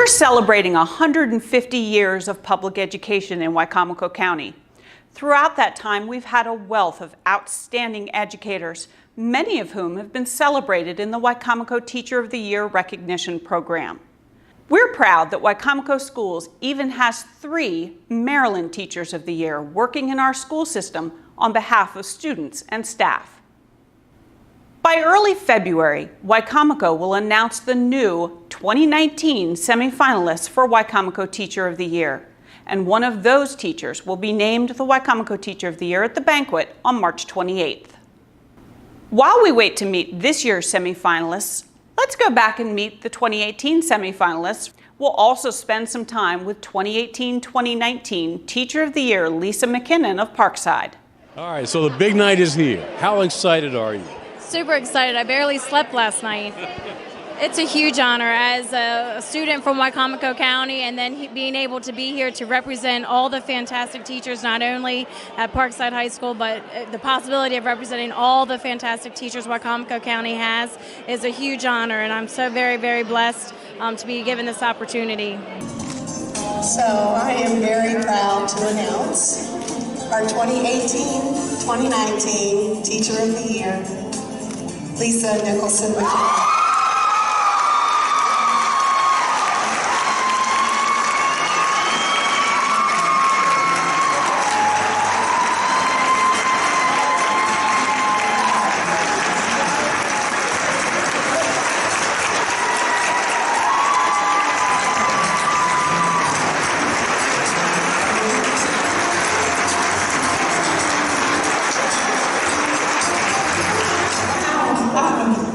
We're celebrating 150 years of public education in Wicomico County. Throughout that time, we've had a wealth of outstanding educators, many of whom have been celebrated in the Wicomico Teacher of the Year recognition program. We're proud that Wicomico Schools even has 3 Maryland Teachers of the Year working in our school system on behalf of students and staff. By early February, Wicomico will announce the new 2019 semifinalists for Wicomico Teacher of the Year, and one of those teachers will be named the Wicomico Teacher of the Year at the banquet on March 28th. While we wait to meet this year's semifinalists, let's go back and meet the 2018 semifinalists. We'll also spend some time with 2018-2019 Teacher of the Year Lisa McKinnon of Parkside. All right, so the big night is here. How excited are you? Super excited. I barely slept last night. It's a huge honor as a student from Wicomico County, and then being able to be here to represent all the fantastic teachers, not only at Parkside High School, but the possibility of representing all the fantastic teachers Wicomico County has is a huge honor, and I'm so very, very blessed to be given this opportunity. So I am very proud to announce our 2018-2019 Teacher of the Year, Lisa McKinnon.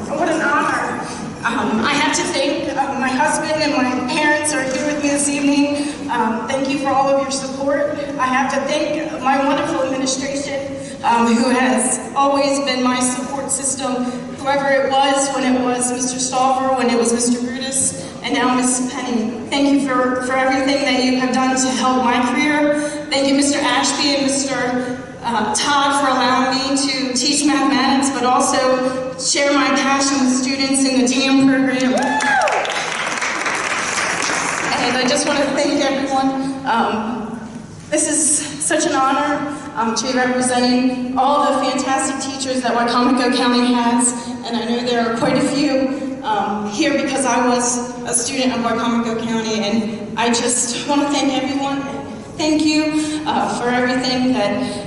What an honor. I have to thank my husband and my parents are here with me this evening. Thank you for all of your support. I have to thank my wonderful administration who has always been my support system, whoever it was, when it was Mr. Stauffer, when it was Mr. Brutus, and now Ms. Penny. Thank you for everything that you have done to help my career. Thank you, Mr. Ashby and Mr. Todd, for allowing me to teach mathematics, but also share my passion with students in the TAM program. And I just want to thank everyone. This is such an honor to be representing all the fantastic teachers that Wicomico County has, and I know there are quite a few here because I was a student of Wicomico County, and I just want to thank everyone. Thank you for everything that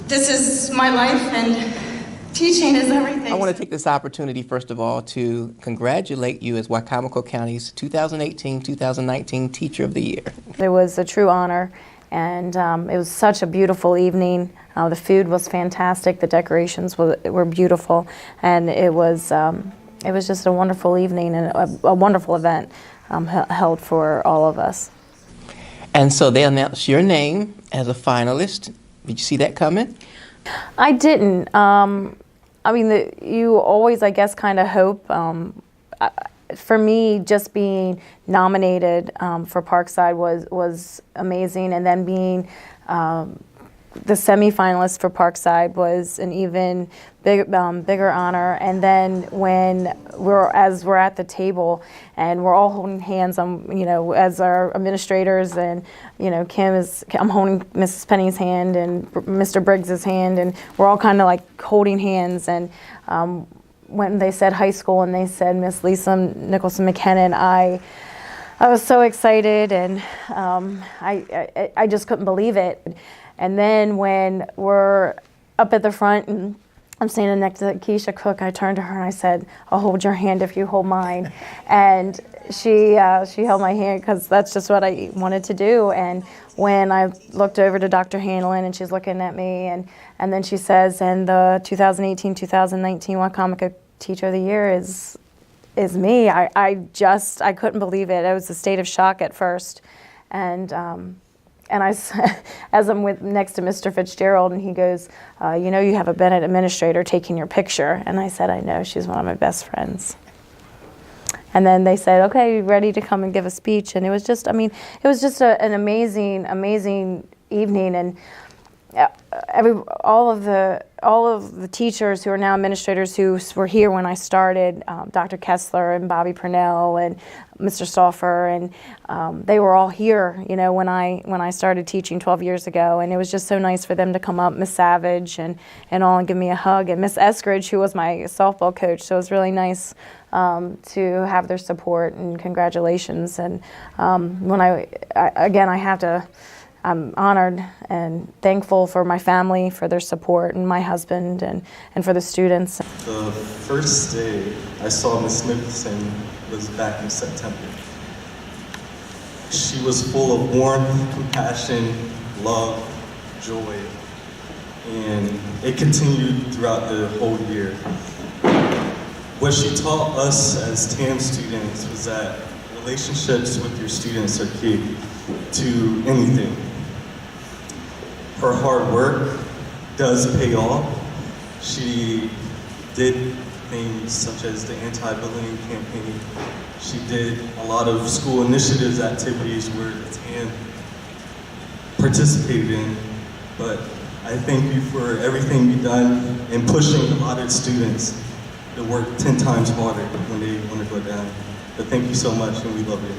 this is my life, and teaching is everything. I want to take this opportunity, first of all, to congratulate you as Wicomico County's 2018-2019 Teacher of the Year. It was a true honor, and it was such a beautiful evening. The food was fantastic, the decorations were beautiful, and it was just a wonderful evening and a wonderful event held for all of us. And so they announced your name as a finalist. Did you see that coming? I didn't. I mean, you always, I guess, kind of hope. For me, just being nominated for Parkside was amazing, and then being the semifinalist for Parkside was an even bigger honor. And then when we're at the table and we're all holding hands, as our administrators, and I'm holding Mrs. Penny's hand and Mr. Briggs's hand, and we're all kind of like holding hands. And when they said high school and they said Miss Lisa Nicholson McKinnon, I was so excited, and I just couldn't believe it. And then when we're up at the front and I'm standing next to Keisha Cook, I turned to her and I said, "I'll hold your hand if you hold mine." And she held my hand because that's just what I wanted to do. And when I looked over to Dr. Hanlon and she's looking at me, and then she says, "And the 2018-2019 Wicomico Teacher of the Year is me." I couldn't believe it. It was a state of shock at first. And as I'm next to Mr. Fitzgerald, and he goes, you have a Bennett administrator taking your picture. And I said, "I know, she's one of my best friends." And then they said, "Okay, you ready to come and give a speech?" And it was just, an amazing evening. And all of the teachers who are now administrators who were here when I started, Dr. Kessler and Bobby Purnell and Mr. Stauffer, and they were all here, you know, when I started teaching 12 years ago, and it was just so nice for them to come up, Miss Savage and all, and give me a hug, and Miss Eskridge, who was my softball coach, so it was really nice to have their support, and congratulations. And when I'm honored and thankful for my family, for their support, and my husband, and for the students. The first day I saw Miss Nicholson was back in September. She was full of warmth, compassion, love, joy, and it continued throughout the whole year. What she taught us as TAM students was that relationships with your students are key to anything. Her hard work does pay off. She did things such as the anti-bullying campaign. She did a lot of school initiatives, activities where the TAM participated in. But I thank you for everything you've done in pushing a lot of students to work 10 times harder when they want to go down. But thank you so much, and we love you.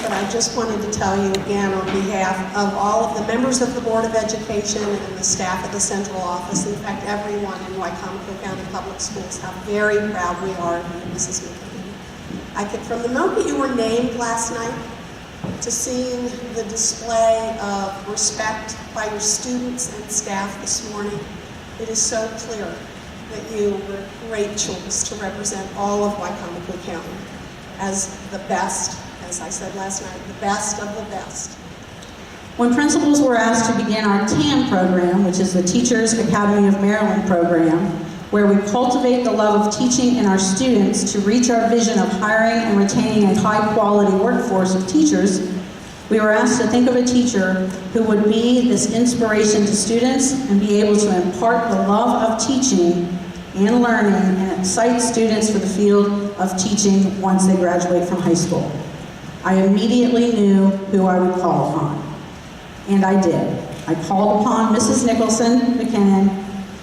But I just wanted to tell you again on behalf of all of the members of the Board of Education and the staff at the central office, in fact everyone in Wicomico County Public Schools, how very proud we are of you, Mrs. McKinnon. From the moment you were named last night to seeing the display of respect by your students and staff this morning, it is so clear that you were a great choice to represent all of Wicomico County as the best. As I said last night, the best of the best. When principals were asked to begin our TAM program, which is the Teachers Academy of Maryland program, where we cultivate the love of teaching in our students to reach our vision of hiring and retaining a high-quality workforce of teachers, we were asked to think of a teacher who would be this inspiration to students and be able to impart the love of teaching and learning and excite students for the field of teaching once they graduate from high school. I immediately knew who I would call upon, and I did. I called upon Mrs. Nicholson McKinnon,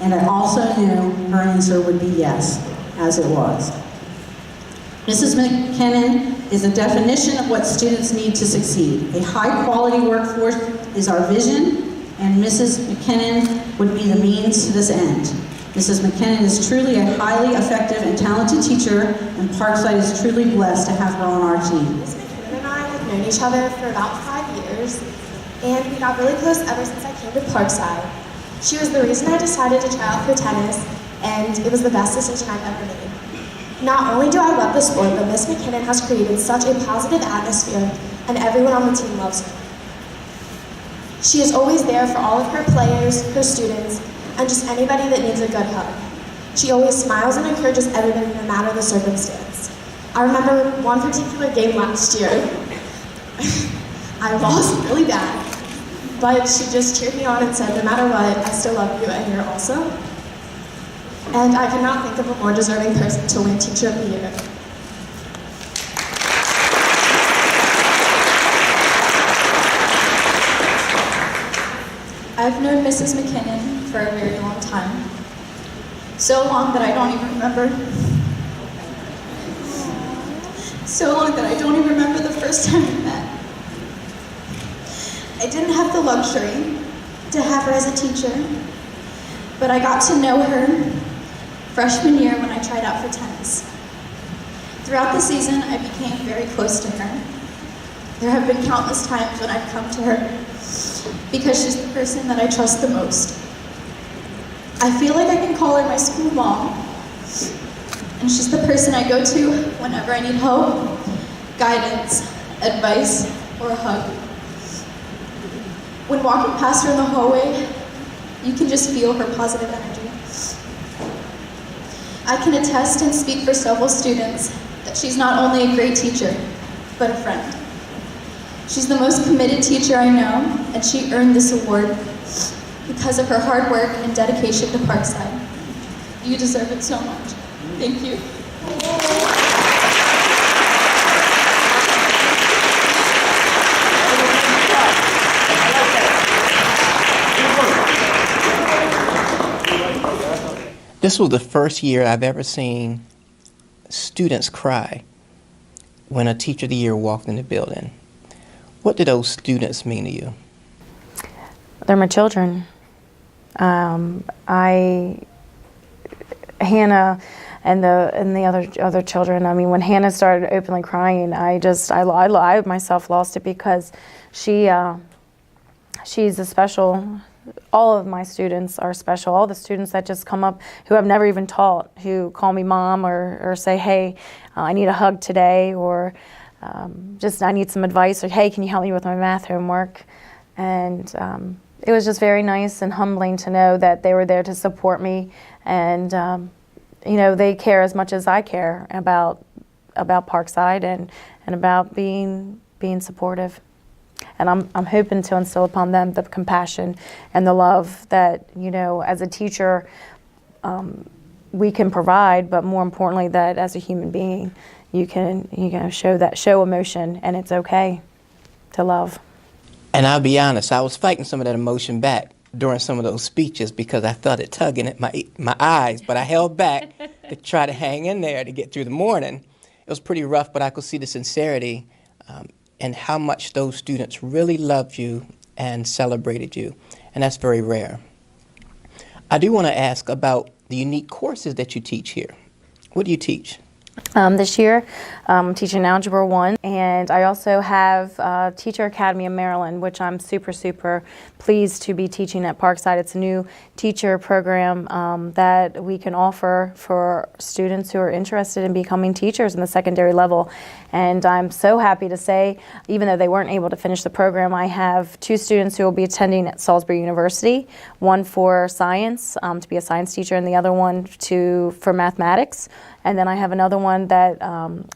and I also knew her answer would be yes, as it was. Mrs. McKinnon is a definition of what students need to succeed. A high-quality workforce is our vision, and Mrs. McKinnon would be the means to this end. Mrs. McKinnon is truly a highly effective and talented teacher, and Parkside is truly blessed to have her on our team. Known each other for about 5 years, and we got really close ever since I came to Parkside. She was the reason I decided to try out for tennis, and it was the best decision I've ever made. Not only do I love the sport, but Miss McKinnon has created such a positive atmosphere, and everyone on the team loves her. She is always there for all of her players, her students, and just anybody that needs a good hug. She always smiles and encourages everybody no matter the circumstance. I remember one particular game last year. I lost really bad, but she just cheered me on and said, no matter what, I still love you and you're awesome. And I cannot think of a more deserving person to win Teacher of the Year. I've known Mrs. McKinnon for a very long time. So long that I don't even remember. So long that I don't even remember the first time we met. I didn't have the luxury to have her as a teacher, but I got to know her freshman year when I tried out for tennis. Throughout the season, I became very close to her. There have been countless times when I've come to her because she's the person that I trust the most. I feel like I can call her my school mom, and she's the person I go to whenever I need help, guidance, advice, or a hug. When walking past her in the hallway, you can just feel her positive energy. I can attest and speak for several students that she's not only a great teacher, but a friend. She's the most committed teacher I know, and she earned this award because of her hard work and dedication to Parkside. You deserve it so much. Thank you. This was the first year I've ever seen students cry when a Teacher of the Year walked in the building. What do those students mean to you? They're my children. Hannah and the other children. I mean, when Hannah started openly crying, I myself lost it, because she's a special. All of my students are special. All the students that just come up who I've never even taught, who call me mom or say, hey, I need a hug today, or just I need some advice, or hey, can you help me with my math homework? And it was just very nice and humbling to know that they were there to support me, and you know, they care as much as I care about Parkside and about being supportive. And I'm hoping to instill upon them the compassion and the love that, you know, as a teacher we can provide, but more importantly that as a human being you can show emotion, and it's okay to love. And I'll be honest, I was fighting some of that emotion back during some of those speeches, because I felt it tugging at my eyes, but I held back to try to hang in there to get through the morning. It was pretty rough, but I could see the sincerity and how much those students really loved you and celebrated you, and that's very rare. I do want to ask about the unique courses that you teach here. What do you teach? This year, I'm teaching Algebra 1, and I also have Teacher Academy of Maryland, which I'm super pleased to be teaching at Parkside. It's a new teacher program that we can offer for students who are interested in becoming teachers in the secondary level. And I'm so happy to say, even though they weren't able to finish the program, I have 2 students who will be attending at Salisbury University, one for science, to be a science teacher, and the other one for mathematics. And then I have another one that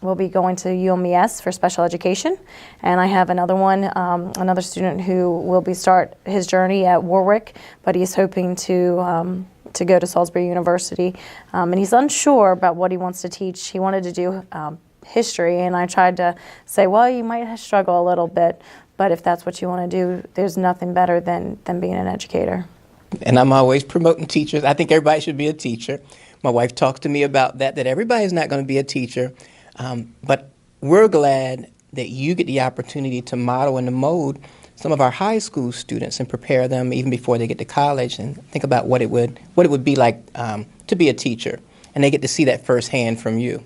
will be going to UMES for special education. And I have another one, another student who will start his journey at Warwick, but he's hoping to go to Salisbury University. And he's unsure about what he wants to teach. He wanted to do history, and I tried to say, well, you might struggle a little bit, but if that's what you want to do, there's nothing better than being an educator. And I'm always promoting teachers. I think everybody should be a teacher. My wife talks to me about that everybody's not going to be a teacher, but we're glad that you get the opportunity to model and to mold some of our high school students and prepare them even before they get to college, and think about what it would be like to be a teacher, and they get to see that firsthand from you.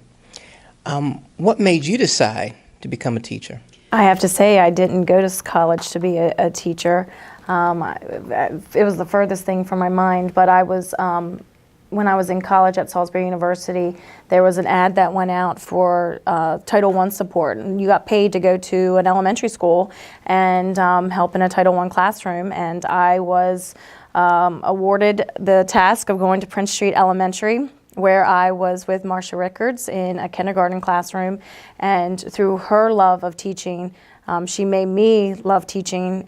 What made you decide to become a teacher? I have to say, I didn't go to college to be a teacher. It was the furthest thing from my mind, but I was when I was in college at Salisbury University, there was an ad that went out for Title I support, and you got paid to go to an elementary school and help in a Title I classroom, and I was awarded the task of going to Prince Street Elementary, where I was with Marcia Rickards in a kindergarten classroom, and through her love of teaching, she made me love teaching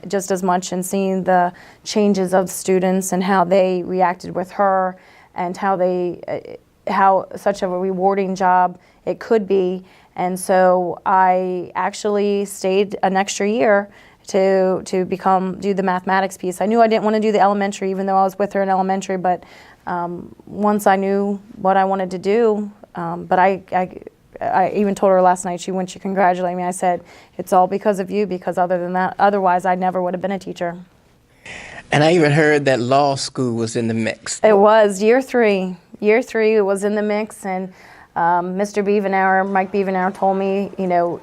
just as much, and seeing the changes of students and how they reacted with her, and how such a rewarding job it could be. And so I actually stayed an extra year to do the mathematics piece. I knew I didn't want to do the elementary, even though I was with her in elementary, but once I knew what I wanted to do, but I even told her last night, when she congratulated me, I said, it's all because of you, because otherwise I never would have been a teacher. And I even heard that law school was in the mix. It was year three. Year 3 it was in the mix, and Mr. Beavenauer, Mike Beavenauer, told me, you know,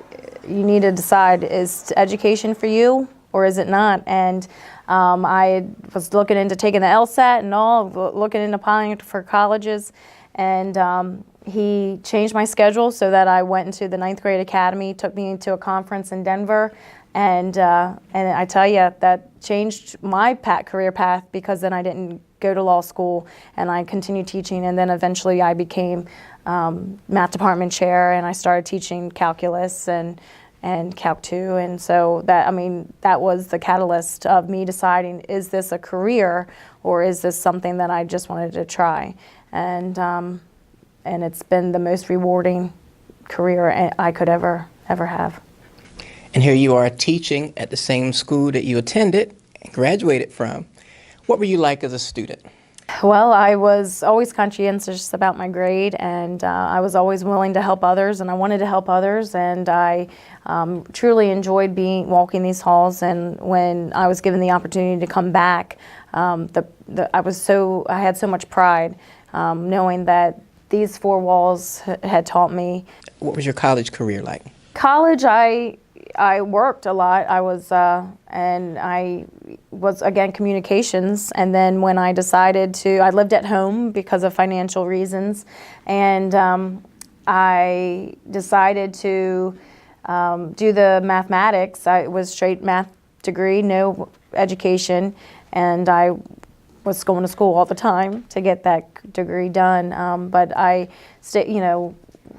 you need to decide, is education for you or is it not? And I was looking into taking the LSAT and all, looking into applying for colleges, and he changed my schedule so that I went into the 9th grade academy, took me into a conference in Denver, and I tell you, that changed my career path, because then I didn't go to law school and I continued teaching, and then eventually I became math department chair, and I started teaching calculus and Calc 2, and so that was the catalyst of me deciding, is this a career or is this something that I just wanted to try? And it's been the most rewarding career I could ever have. And here you are teaching at the same school that you attended and graduated from. What were you like as a student? Well, I was always conscientious about my grade, and I was always willing to help others, and I wanted to help others, and I truly enjoyed walking these halls. And when I was given the opportunity to come back, I had so much pride knowing that these four walls had taught me. What was your college career like? College, I worked a lot. I was again communications, and then when I decided I lived at home because of financial reasons, and I decided to do the mathematics. I was straight math degree, no education, and I was going to school all the time to get that degree done. But I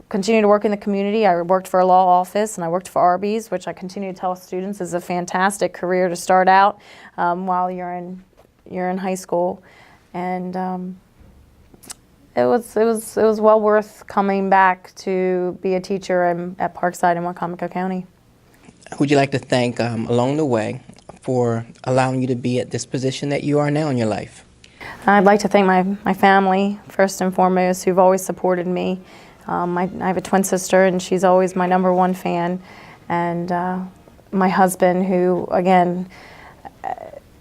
continued to work in the community. I worked for a law office, and I worked for Arby's, which I continue to tell students is a fantastic career to start out while you're in high school. And it was well worth coming back to be a teacher at Parkside in Wicomico County. Who would you like to thank along the way for allowing you to be at this position that you are now in your life? I'd like to thank my family, first and foremost, who've always supported me. I have a twin sister, and she's always my #1 fan. And my husband, who, again,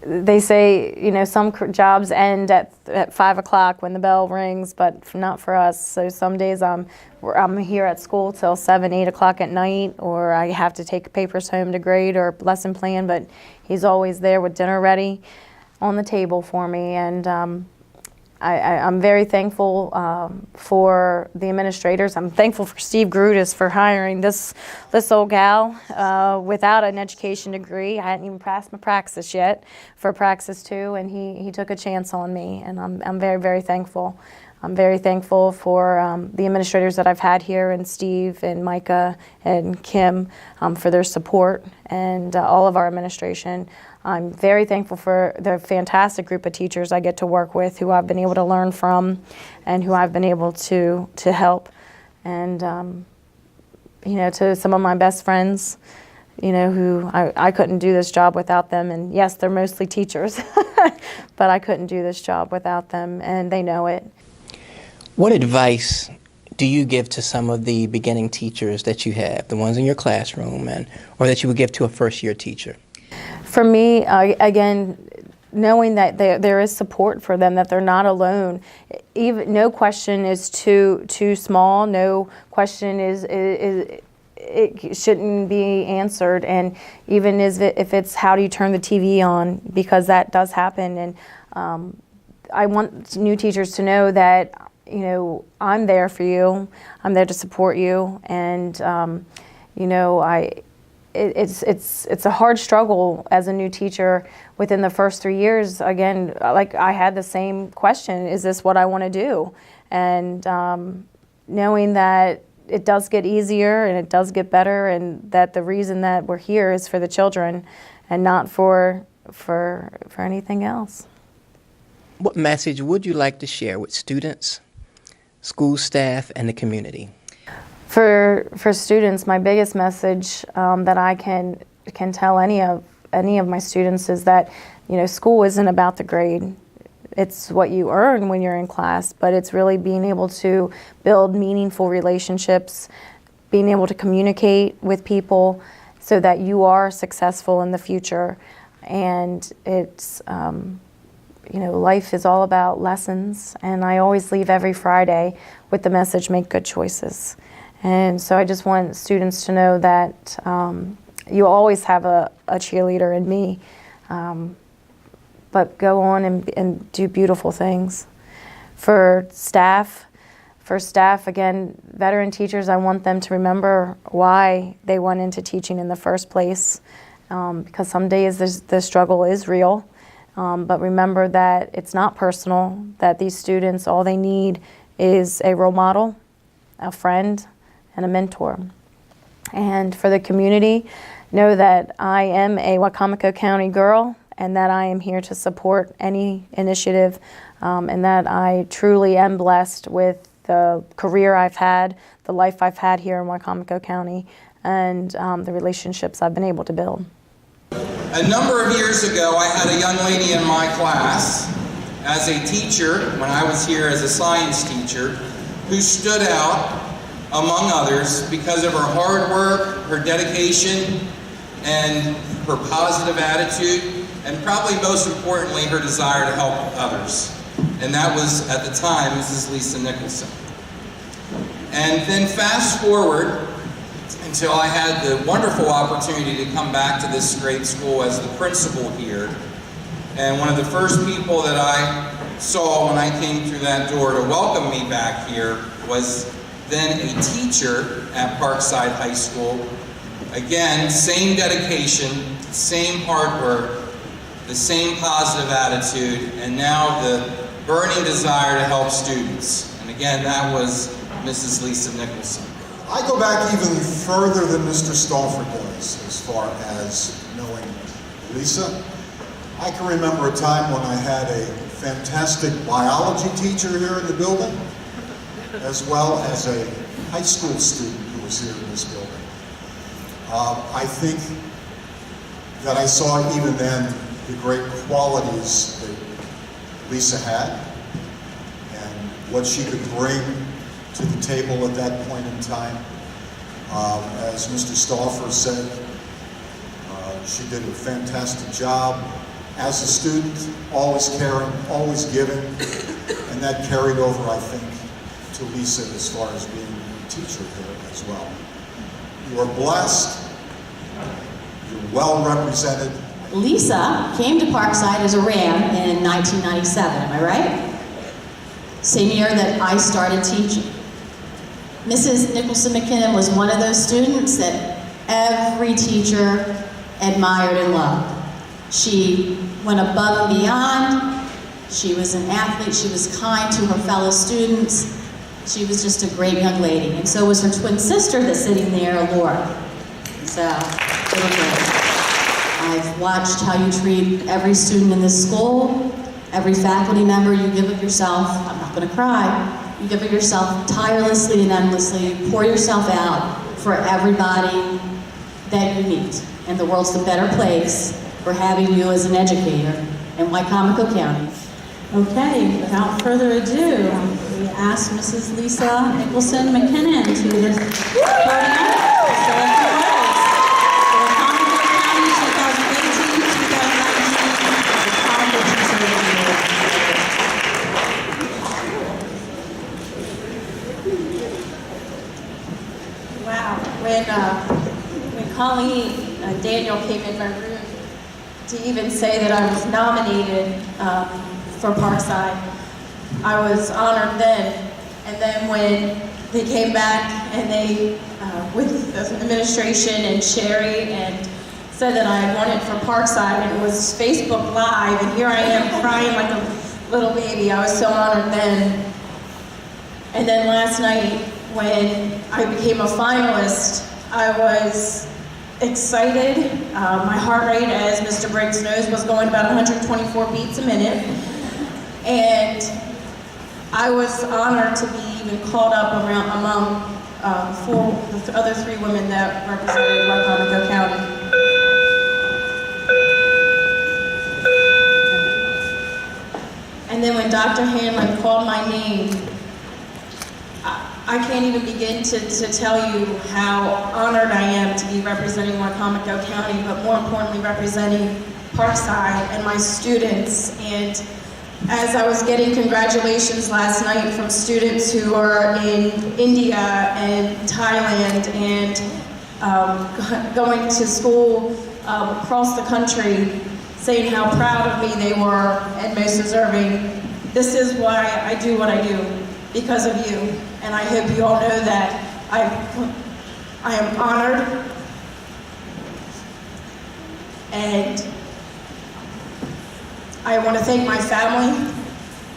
they say, some jobs end at 5 o'clock when the bell rings, but not for us. So some days I'm here at school till 7, 8 o'clock at night, or I have to take papers home to grade or lesson plan, but he's always there with dinner ready on the table for me. And I'm very thankful for the administrators. I'm thankful for Steve Grudas for hiring this old gal without an education degree. I hadn't even passed my praxis yet for Praxis 2, and he took a chance on me, and I'm very, very thankful. I'm very thankful for the administrators that I've had here, and Steve and Micah and Kim for their support, and all of our administration. I'm very thankful for the fantastic group of teachers I get to work with, who I've been able to learn from and who I've been able to help. And, to some of my best friends, who I couldn't do this job without them. And yes, they're mostly teachers, but I couldn't do this job without them, and they know it. What advice do you give to some of the beginning teachers that you have, the ones in your classroom, or that you would give to a first-year teacher? For me, again, knowing that there is support for them, that they're not alone. Even no question is too small. No question is it shouldn't be answered. And even if it's how do you turn the TV on, because that does happen. And I want new teachers to know that I'm there for you. I'm there to support you. And It's a hard struggle as a new teacher within the first 3 years. Again, like I had the same question, is this what I want to do? And knowing that it does get easier and it does get better, and that the reason that we're here is for the children and not for anything else. What message would you like to share with students, school staff, and the community? For students, my biggest message that I can tell any of my students is that school isn't about the grade. It's what you earn when you're in class, but it's really being able to build meaningful relationships, being able to communicate with people so that you are successful in the future. And it's life is all about lessons, and I always leave every Friday with the message, make good choices. And so I just want students to know that you always have a cheerleader in me, but go on and do beautiful things. For staff, again, veteran teachers, I want them to remember why they went into teaching in the first place, because some days the struggle is real, but remember that it's not personal, that these students, all they need is a role model, a friend, and a mentor. And for the community, know that I am a Wicomico County girl, and that I am here to support any initiative, and that I truly am blessed with the career I've had, the life I've had here in Wicomico County, and the relationships I've been able to build. A number of years ago, I had a young lady in my class as a teacher, when I was here as a science teacher, who stood out, among others, because of her hard work, her dedication, and her positive attitude, and probably most importantly, her desire to help others. And that was, at the time, Mrs. Lisa Nicholson. And then fast forward until I had the wonderful opportunity to come back to this great school as the principal here. And one of the first people that I saw when I came through that door to welcome me back here was then a teacher at Parkside High School. Again, same dedication, same hard work, the same positive attitude, and now the burning desire to help students. And again, that was Mrs. Lisa Nicholson. I go back even further than Mr. Stalford does as far as knowing Lisa. I can remember a time when I had a fantastic biology teacher here in the building, as well as a high school student who was here in this building. I think that I saw even then the great qualities that Lisa had and what she could bring to the table at that point in time. As Mr. Stauffer said, she did a fantastic job as a student, always caring, always giving, and that carried over, I think, to Lisa as far as being a teacher here as well. You are blessed, you're well represented. Lisa came to Parkside as a RAM in 1997, am I right? Same year that I started teaching. Mrs. Nicholson McKinnon was one of those students that every teacher admired and loved. She went above and beyond. She was an athlete. She was kind to her fellow students. She was just a great young lady. And so was her twin sister that's sitting there, Laura. So, they were great. I've watched how you treat every student in this school, every faculty member. You give of yourself. I'm not going to cry. You give of yourself tirelessly and endlessly. You pour yourself out for everybody that you meet. And the world's a better place for having you as an educator in Wicomico County. Okay, without further ado, we ask Mrs. Lisa Nicholson McKinnon to this podium to say a few words for Wicomico County 2018-2019 Wicomico Teacher of the Year. Wow, when Colleen Daniel came in my room to even say that I was nominated for Parkside, I was honored then. And then when they came back and they, with the administration and Sherry, and said that I had won it for Parkside, and it was Facebook Live, and here I am crying like a little baby. I was so honored then. And then last night, when I became a finalist, I was excited. My heart rate, as Mr. Briggs knows, was going about 124 beats a minute. And I was honored to be even called up among the other three women that represented Wicomico County. And then when Dr. Hanlon called my name, I can't even begin to tell you how honored I am to be representing Wicomico County, but more importantly representing Parkside and my students. And as I was getting congratulations last night from students who are in India and Thailand and going to school across the country, saying how proud of me they were and most deserving, this is why I do what I do, because of you. And I hope you all know that I am honored, and I want to thank my family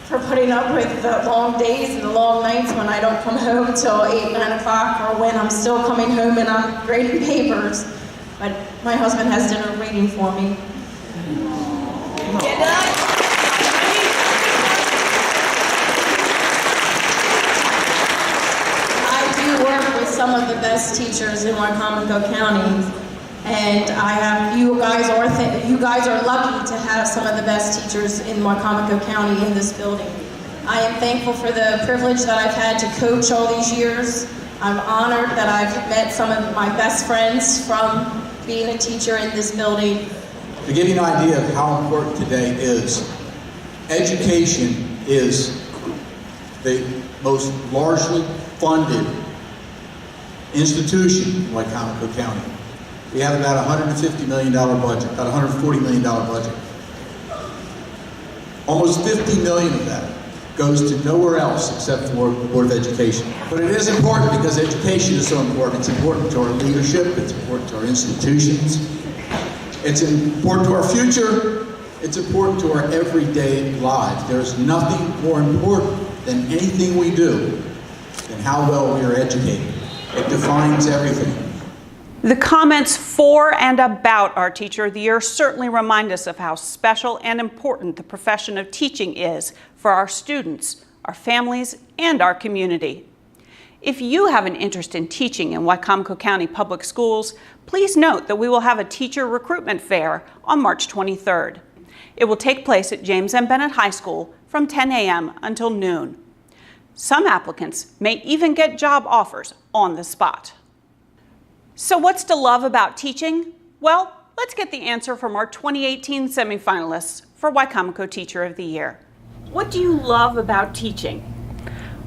for putting up with the long days and the long nights when I don't come home till 8, 9 o'clock, or when I'm still coming home and I'm grading papers. But my husband has dinner waiting for me. I do work with some of the best teachers in Wicomico County, And you guys are lucky to have some of the best teachers in Wicomico County in this building. I am thankful for the privilege that I've had to coach all these years. I'm honored that I've met some of my best friends from being a teacher in this building. To give you an idea of how important today is, education is the most largely funded institution in Wicomico County. We have about a $150 million budget, about a $140 million budget. Almost $50 million of that goes to nowhere else except for the Board of Education. But it is important because education is so important. It's important to our leadership, it's important to our institutions, it's important to our future, it's important to our everyday lives. There's nothing more important than anything we do than how well we are educated. It defines everything. The comments for and about our Teacher of the Year certainly remind us of how special and important the profession of teaching is for our students, our families, and our community. If you have an interest in teaching in Wicomico County Public Schools, please note that we will have a teacher recruitment fair on March 23rd. It will take place at James M. Bennett High School from 10 a.m. until noon. Some applicants may even get job offers on the spot. So what's to love about teaching? Well, let's get the answer from our 2018 semifinalists for Wicomico Teacher of the Year. What do you love about teaching?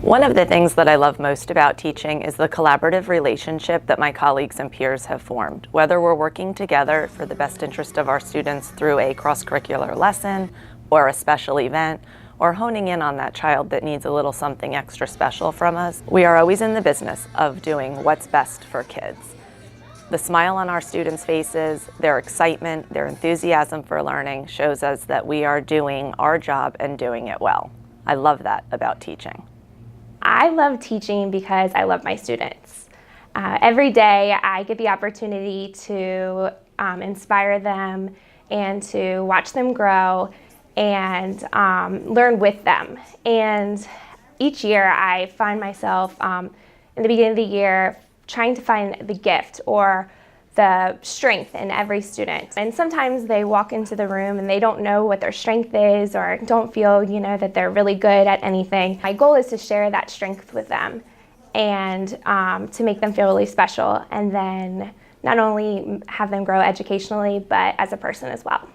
One of the things that I love most about teaching is the collaborative relationship that my colleagues and peers have formed. Whether we're working together for the best interest of our students through a cross-curricular lesson or a special event, or honing in on that child that needs a little something extra special from us, we are always in the business of doing what's best for kids. The smile on our students' faces, their excitement, their enthusiasm for learning shows us that we are doing our job and doing it well. I love that about teaching. I love teaching because I love my students. Every day I get the opportunity to inspire them and to watch them grow and learn with them. And each year I find myself in the beginning of the year trying to find the gift or the strength in every student. And sometimes they walk into the room and they don't know what their strength is or don't feel, that they're really good at anything. My goal is to share that strength with them and to make them feel really special, and then not only have them grow educationally, but as a person as well.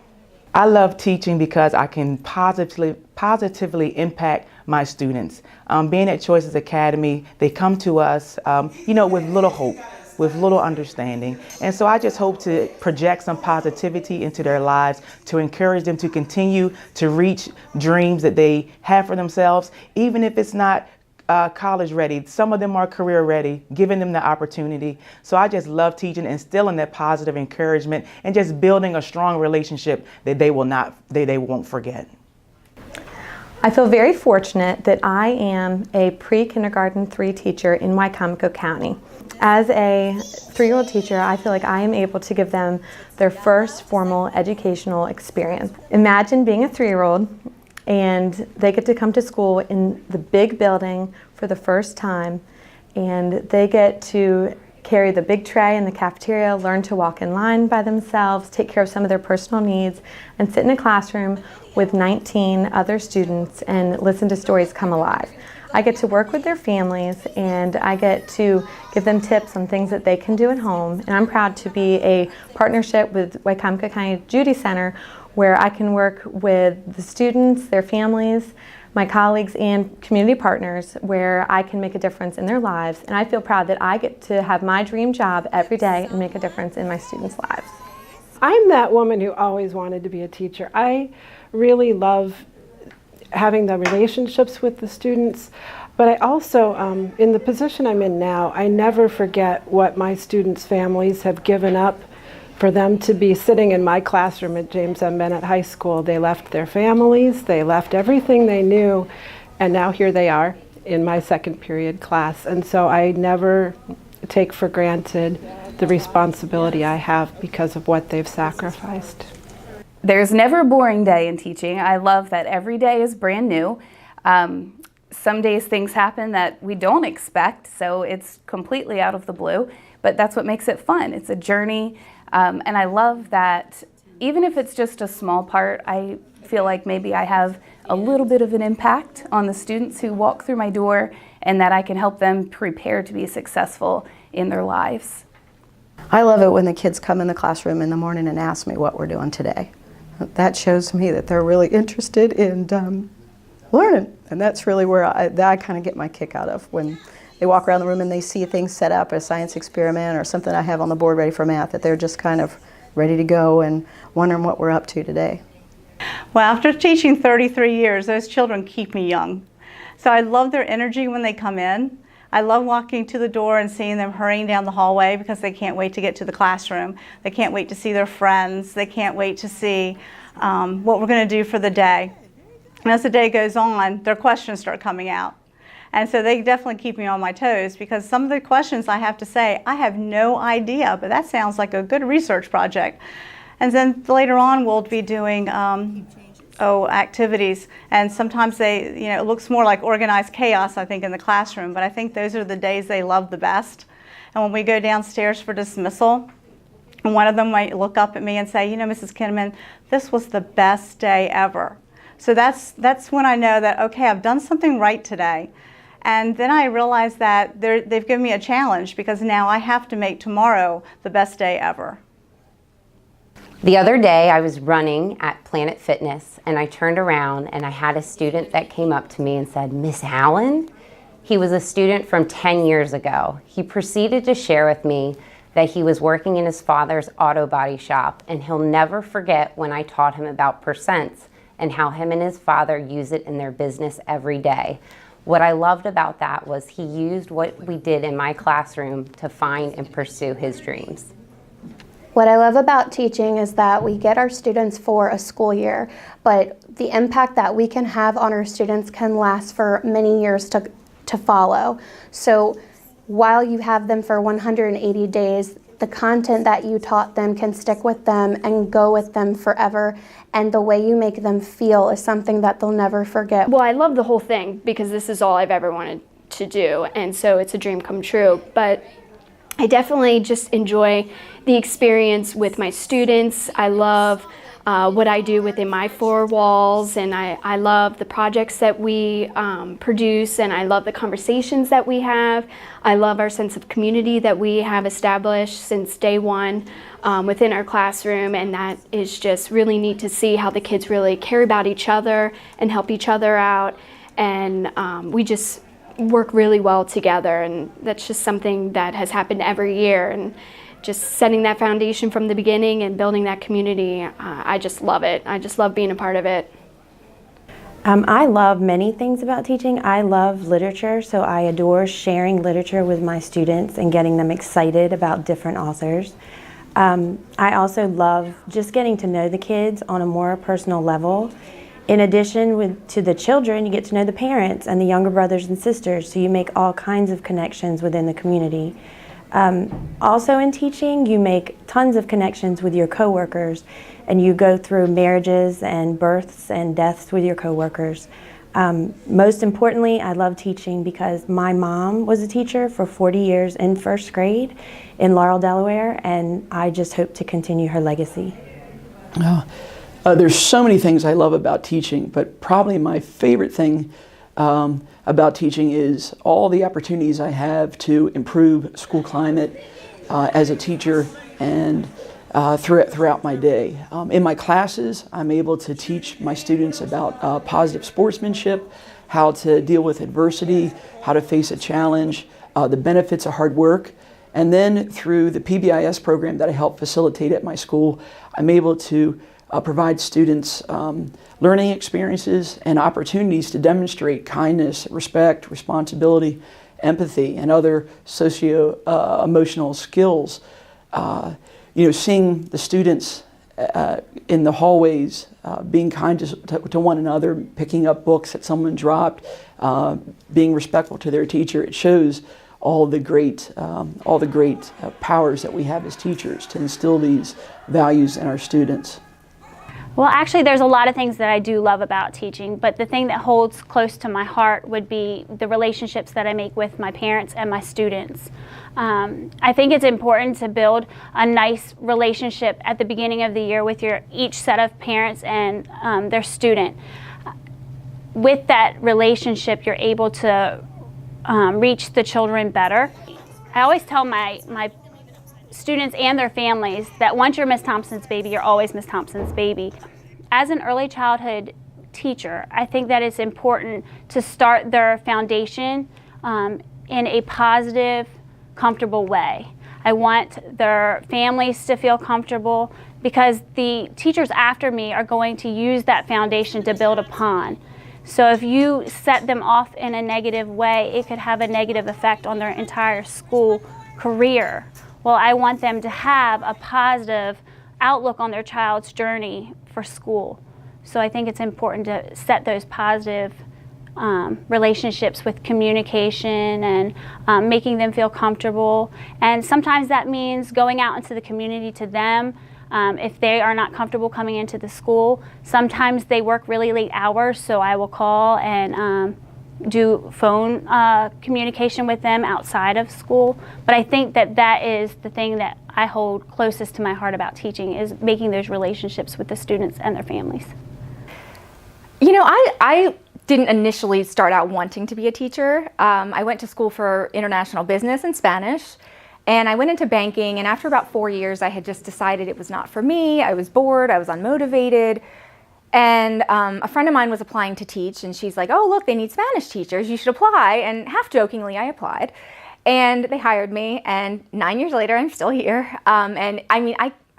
I love teaching because I can positively impact my students. Being at Choices Academy, they come to us, with little hope, with little understanding. And so I just hope to project some positivity into their lives, to encourage them to continue to reach dreams that they have for themselves, even if it's not college ready. Some of them are career ready, giving them the opportunity. So I just love teaching, instilling that positive encouragement and just building a strong relationship that they won't forget. I feel very fortunate that I am a pre-kindergarten 3 teacher in Wicomico County. As a 3-year-old teacher, I feel like I am able to give them their first formal educational experience. Imagine being a 3-year-old and they get to come to school in the big building for the first time, and they get to carry the big tray in the cafeteria, learn to walk in line by themselves, take care of some of their personal needs, and sit in a classroom with 19 other students and listen to stories come alive. I get to work with their families, and I get to give them tips on things that they can do at home. And I'm proud to be a partnership with Wicomico County Judy Center, where I can work with the students, their families, my colleagues, and community partners, where I can make a difference in their lives. And I feel proud that I get to have my dream job every day and make a difference in my students' lives. I'm that woman who always wanted to be a teacher. I really love having the relationships with the students, but I also, in the position I'm in now, I never forget what my students' families have given up for them to be sitting in my classroom at James M. Bennett High School. They left their families, they left everything they knew, and now here they are in my second period class. And so I never take for granted the responsibility I have because of what they've sacrificed. There's never a boring day in teaching. I love that every day is brand new. Some days things happen that we don't expect, so it's completely out of the blue, but that's what makes it fun. It's a journey. And I love that even if it's just a small part, I feel like maybe I have a little bit of an impact on the students who walk through my door, and that I can help them prepare to be successful in their lives. I love it when the kids come in the classroom in the morning and ask me what we're doing today. That shows me that they're really interested in learning, and that's really where I kind of get my kick out of, when they walk around the room and they see things set up, a science experiment or something I have on the board ready for math, that they're just kind of ready to go and wondering what we're up to today. Well, after teaching 33 years, those children keep me young. So I love their energy when they come in. I love walking to the door and seeing them hurrying down the hallway because they can't wait to get to the classroom. They can't wait to see their friends. They can't wait to see what we're going to do for the day. And as the day goes on, their questions start coming out. And so they definitely keep me on my toes, because some of the questions I have to say, I have no idea, but that sounds like a good research project. And then later on, we'll be doing activities, and sometimes it looks more like organized chaos, I think, in the classroom, but I think those are the days they love the best. And when we go downstairs for dismissal, and one of them might look up at me and say, Mrs. Kinnaman, this was the best day ever. So that's when I know that, okay, I've done something right today. And then I realize that they've given me a challenge, because now I have to make tomorrow the best day ever. The other day I was running at Planet Fitness, and I turned around and I had a student that came up to me and said, "Miss Allen?" He was a student from 10 years ago. He proceeded to share with me that he was working in his father's auto body shop, and he'll never forget when I taught him about percents and how him and his father use it in their business every day. What I loved about that was he used what we did in my classroom to find and pursue his dreams. What I love about teaching is that we get our students for a school year, but the impact that we can have on our students can last for many years to follow. So while you have them for 180 days, the content that you taught them can stick with them and go with them forever, and the way you make them feel is something that they'll never forget. Well, I love the whole thing because this is all I've ever wanted to do, and so it's a dream come true. But I definitely just enjoy the experience with my students. I love what I do within my four walls, and I love the projects that we produce, and I love the conversations that we have. I love our sense of community that we have established since day one within our classroom, and that is just really neat to see how the kids really care about each other and help each other out, and we just work really well together, and that's just something that has happened every year, and just setting that foundation from the beginning and building that community, I just love it. I just love being a part of it. I love many things about teaching. I love literature, so I adore sharing literature with my students and getting them excited about different authors. I also love just getting to know the kids on a more personal level. In addition to the children, you get to know the parents and the younger brothers and sisters, so you make all kinds of connections within the community. Also in teaching, you make tons of connections with your coworkers, and you go through marriages and births and deaths with your coworkers. Most importantly, I love teaching because my mom was a teacher for 40 years in first grade in Laurel, Delaware, and I just hope to continue her legacy. There's so many things I love about teaching, but probably my favorite thing about teaching is all the opportunities I have to improve school climate as a teacher and throughout my day. In my classes, I'm able to teach my students about positive sportsmanship, how to deal with adversity, how to face a challenge, the benefits of hard work. And then through the PBIS program that I help facilitate at my school, I'm able to provide students learning experiences and opportunities to demonstrate kindness, respect, responsibility, empathy, and other socio-emotional skills. Seeing the students in the hallways being kind to one another, picking up books that someone dropped, being respectful to their teacher, it shows all the great powers that we have as teachers to instill these values in our students. Well, actually, there's a lot of things that I do love about teaching, but the thing that holds close to my heart would be the relationships that I make with my parents and my students. I think it's important to build a nice relationship at the beginning of the year with each set of parents and their student. With that relationship, you're able to reach the children better. I always tell my students and their families that once you're Miss Thompson's baby, you're always Miss Thompson's baby. As an early childhood teacher, I think that it's important to start their foundation in a positive, comfortable way. I want their families to feel comfortable because the teachers after me are going to use that foundation to build upon. So if you set them off in a negative way, it could have a negative effect on their entire school career. Well, I want them to have a positive outlook on their child's journey for school. So I think it's important to set those positive relationships with communication and making them feel comfortable. And sometimes that means going out into the community to them if they are not comfortable coming into the school. Sometimes they work really late hours, so I will call and do phone communication with them outside of school. But I think that that is the thing that I hold closest to my heart about teaching, is making those relationships with the students and their families. You know, I didn't initially start out wanting to be a teacher. I went to school for international business and Spanish, and I went into banking, and after about 4 years I had just decided it was not for me. I was bored, I was unmotivated. And a friend of mine was applying to teach, and she's like, oh, look, they need Spanish teachers. You should apply. And half jokingly, I applied. And they hired me. And 9 years later, I'm still here. And I mean,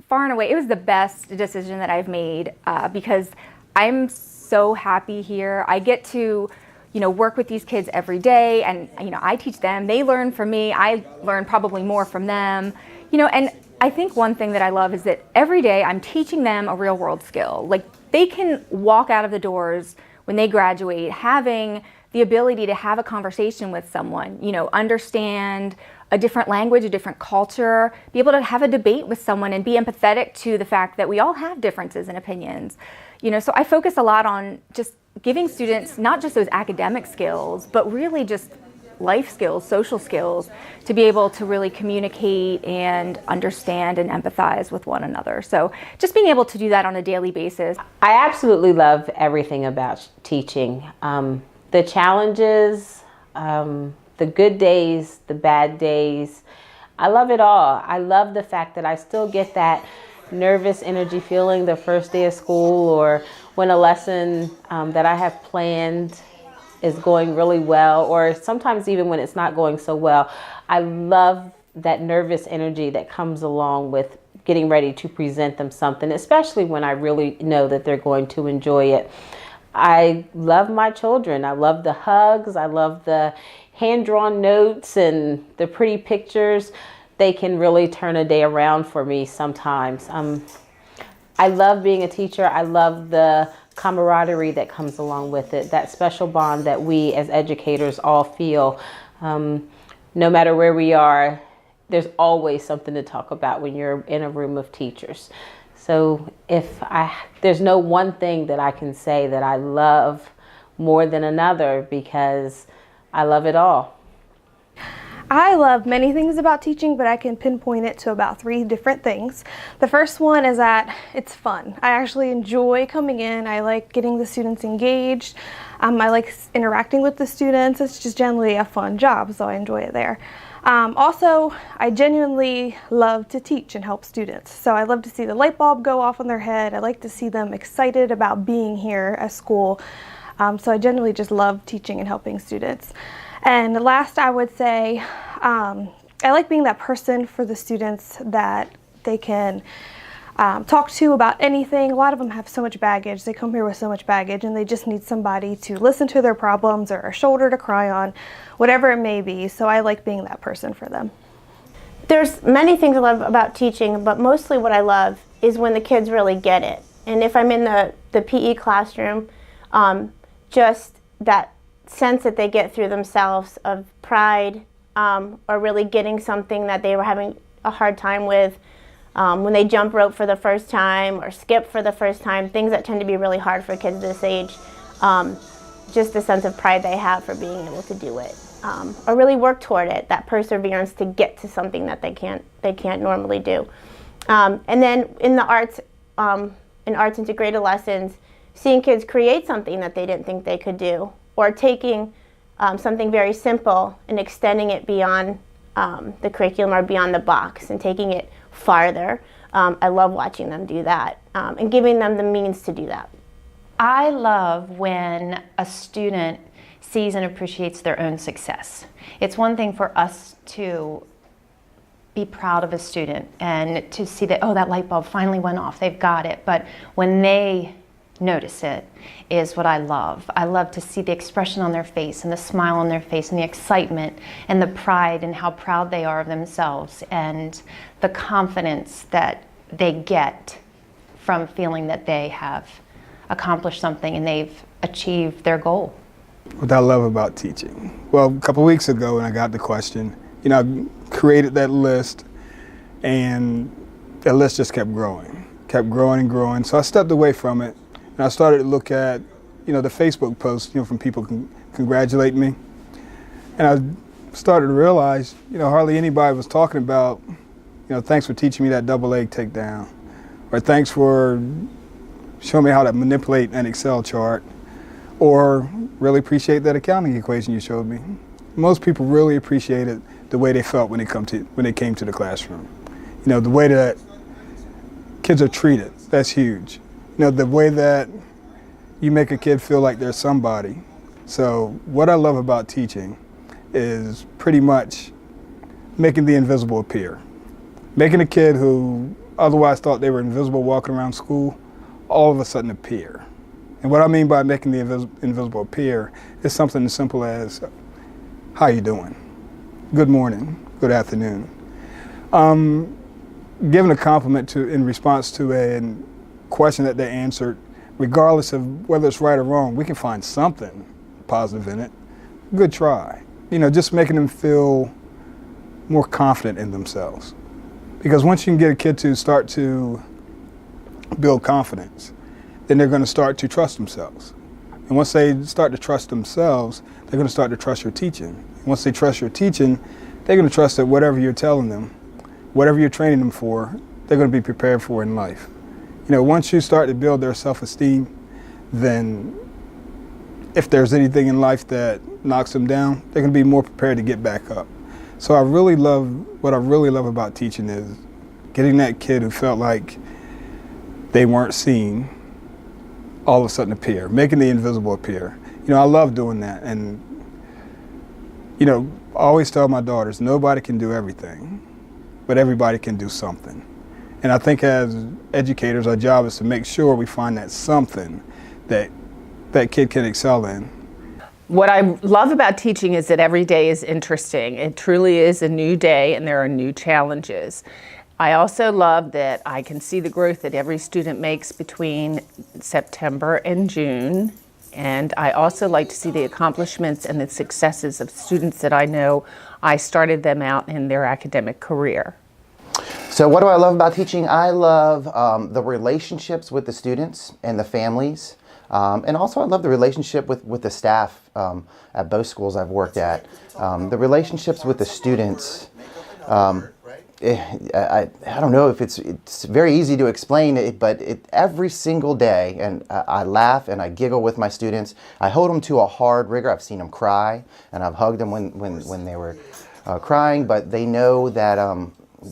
far and away, it was the best decision that I've made because I'm so happy here. I get to, work with these kids every day. And, I teach them. They learn from me. I learn probably more from them. And I think one thing that I love is that every day I'm teaching them a real world skill. Like, they can walk out of the doors when they graduate having the ability to have a conversation with someone, understand a different language, a different culture, be able to have a debate with someone and be empathetic to the fact that we all have differences in opinions. So I focus a lot on just giving students not just those academic skills, but really just life skills, social skills, to be able to really communicate and understand and empathize with one another. So just being able to do that on a daily basis. I absolutely love everything about teaching. The challenges, the good days, the bad days. I love it all. I love the fact that I still get that nervous energy feeling the first day of school, or when a lesson that I have planned is going really well, or sometimes even when it's not going so well. I love that nervous energy that comes along with getting ready to present them something, especially when I really know that they're going to enjoy it. I love my children. I love the hugs. I love the hand-drawn notes and the pretty pictures. They can really turn a day around for me sometimes. I love being a teacher. I love the camaraderie that comes along with it, that special bond that we as educators all feel. No matter where we are, there's always something to talk about when you're in a room of teachers. So there's no one thing that I can say that I love more than another, because I love it all. I love many things about teaching, but I can pinpoint it to about 3 different things. The first one is that it's fun. I actually enjoy coming in. I like getting the students engaged. I like interacting with the students. It's just generally a fun job, so I enjoy it there. Also, I genuinely love to teach and help students. So I love to see the light bulb go off on their head. I like to see them excited about being here at school. So I genuinely just love teaching and helping students. And last, I would say, I like being that person for the students that they can talk to about anything. A lot of them have so much baggage. They come here with so much baggage, and they just need somebody to listen to their problems or a shoulder to cry on, whatever it may be. So I like being that person for them. There's many things I love about teaching, but mostly what I love is when the kids really get it. And if I'm in the PE classroom, just that sense that they get through themselves of pride, or really getting something that they were having a hard time with, when they jump rope for the first time or skip for the first time, things that tend to be really hard for kids this age, just the sense of pride they have for being able to do it, or really work toward it, that perseverance to get to something that they can't normally do. And then in the arts integrated lessons, seeing kids create something that they didn't think they could do, or taking something very simple and extending it beyond the curriculum or beyond the box and taking it farther. I love watching them do that and giving them the means to do that. I love when a student sees and appreciates their own success. It's one thing for us to be proud of a student and to see that, oh, that light bulb finally went off, they've got it. But when they notice it is what I love. I love to see the expression on their face and the smile on their face and the excitement and the pride and how proud they are of themselves and the confidence that they get from feeling that they have accomplished something and they've achieved their goal. What I love about teaching. Well, a couple weeks ago when I got the question, I created that list and that list just kept growing and growing. So I stepped away from it and I started to look at, the Facebook posts, from people congratulating me. And I started to realize, hardly anybody was talking about, thanks for teaching me that double leg takedown, or thanks for showing me how to manipulate an Excel chart, or really appreciate that accounting equation you showed me. Most people really appreciated the way they felt when they came to the classroom. The way that kids are treated, that's huge. The way that you make a kid feel like they're somebody. So what I love about teaching is pretty much making the invisible appear. Making a kid who otherwise thought they were invisible walking around school, all of a sudden appear. And what I mean by making the invisible appear is something as simple as, how you doing? Good morning, good afternoon. Giving a compliment in response to a question that they answered, regardless of whether it's right or wrong, we can find something positive in it. Good try. Just making them feel more confident in themselves. Because once you can get a kid to start to build confidence, then they're going to start to trust themselves. And once they start to trust themselves, they're going to start to trust your teaching. And once they trust your teaching, they're going to trust that whatever you're telling them, whatever you're training them for, they're going to be prepared for in life. Once you start to build their self-esteem, then if there's anything in life that knocks them down, they're going to be more prepared to get back up. So what I really love about teaching is getting that kid who felt like they weren't seen all of a sudden appear, making the invisible appear. I love doing that. And, I always tell my daughters, nobody can do everything, but everybody can do something. And I think as educators, our job is to make sure we find that something that that kid can excel in. What I love about teaching is that every day is interesting. It truly is a new day and there are new challenges. I also love that I can see the growth that every student makes between September and June. And I also like to see the accomplishments and the successes of students that I know I started them out in their academic career. So what do I love about teaching? I love the relationships with the students and the families. And also I love the relationship with the staff at both schools I've worked at. The relationships with the students, I don't know if it's very easy to explain it, but every single day, and I laugh and I giggle with my students. I hold them to a hard rigor. I've seen them cry, and I've hugged them when they were crying, but they know that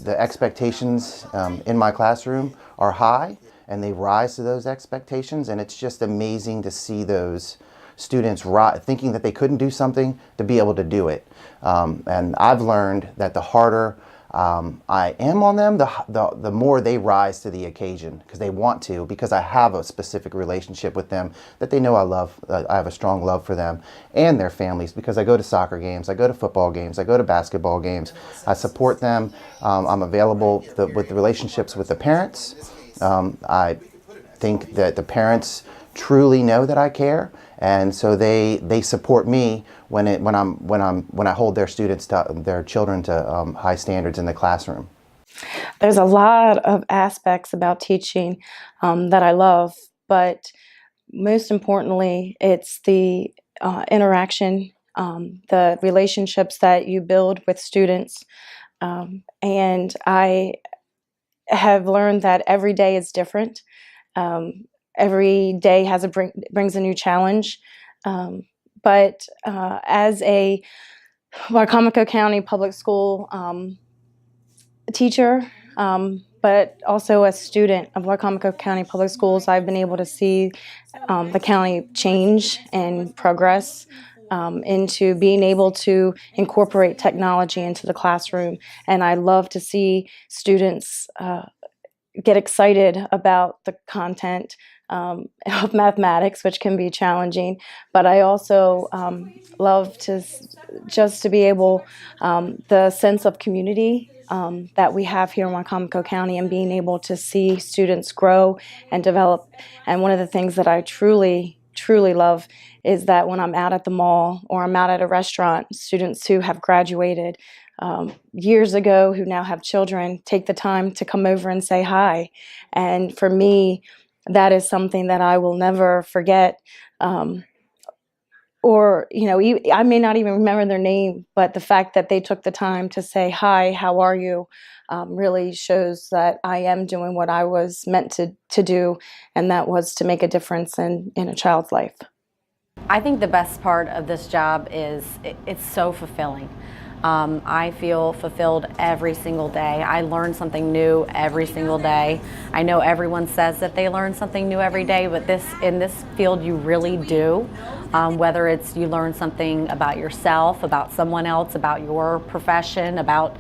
the expectations in my classroom are high, and they rise to those expectations, and it's just amazing to see those students thinking that they couldn't do something to be able to do it. And I've learned that the harder I am on them, the more they rise to the occasion, because they want to, because I have a specific relationship with them that they know I love. I have a strong love for them and their families, because I go to soccer games, I go to football games, I go to basketball games. I support them. I'm available with the relationships with the parents. I think that the parents truly know that I care, and so they support me when I hold their children to high standards in the classroom. There's a lot of aspects about teaching that I love, but most importantly, it's the interaction, the relationships that you build with students. And I have learned that every day is different. Every day brings a new challenge. But as a Wicomico County Public School teacher, but also a student of Wicomico County Public Schools, I've been able to see the county change and progress into being able to incorporate technology into the classroom. And I love to see students get excited about the content of mathematics, which can be challenging, but I also love to just to be able, the sense of community that we have here in Wicomico County, and being able to see students grow and develop. And one of the things that I truly love is that when I'm out at the mall or I'm out at a restaurant, students who have graduated years ago, who now have children, take the time to come over and say hi. And for me, that is something that I will never forget. Or, you know, I may not even remember their name, but the fact that they took the time to say, hi, how are you, really shows that I am doing what I was meant to do, and that was to make a difference in a child's life. I think the best part of this job is it's so fulfilling. I feel fulfilled every single day. I learn something new every single day. I know everyone says that they learn something new every day, but in this field you really do. Whether it's you learn something about yourself, about someone else, about your profession, about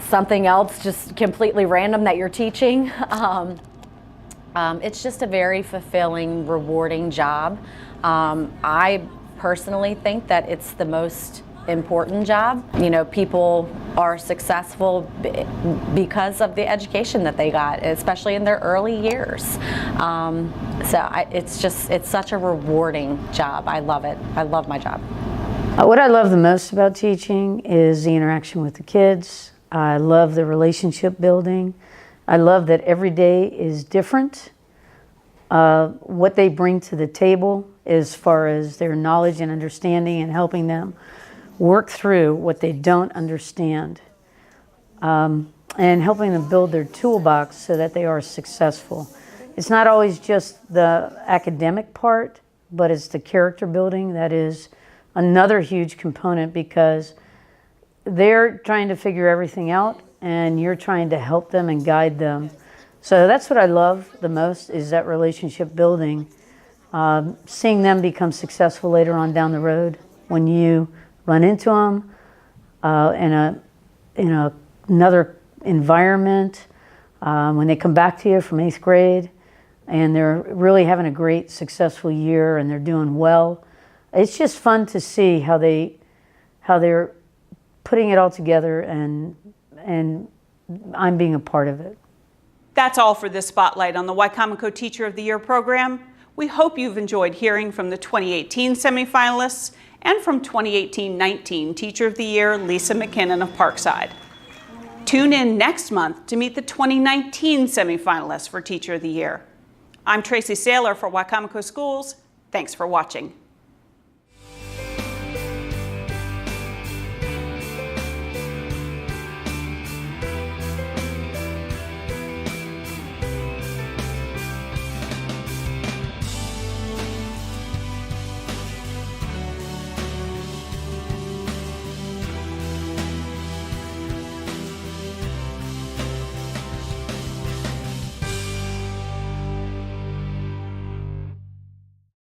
something else just completely random that you're teaching. It's just a very fulfilling, rewarding job. I personally think that it's the most important job. You know, people are successful because of the education that they got, especially in their early years. It's such a rewarding job. I love it. I love my job. What I love the most about teaching is the interaction with the kids. I love the relationship building. I love that every day is different. What they bring to the table as far as their knowledge and understanding, and helping them work through what they don't understand, and helping them build their toolbox so that they are successful. It's not always just the academic part, but it's the character building that is another huge component, because they're trying to figure everything out and you're trying to help them and guide them. So that's what I love the most, is that relationship building. Seeing them become successful later on down the road, when you run into them in another environment, when they come back to you from 8th grade and they're really having a great successful year and they're doing well. It's just fun to see how they're putting it all together, and I'm being a part of it. That's all for this spotlight on the Wicomico Teacher of the Year program. We hope you've enjoyed hearing from the 2018 semifinalists and from 2018-19 Teacher of the Year, Lisa McKinnon of Parkside. Tune in next month to meet the 2019 semifinalists for Teacher of the Year. I'm Tracy Saylor for Wicomico Schools. Thanks for watching.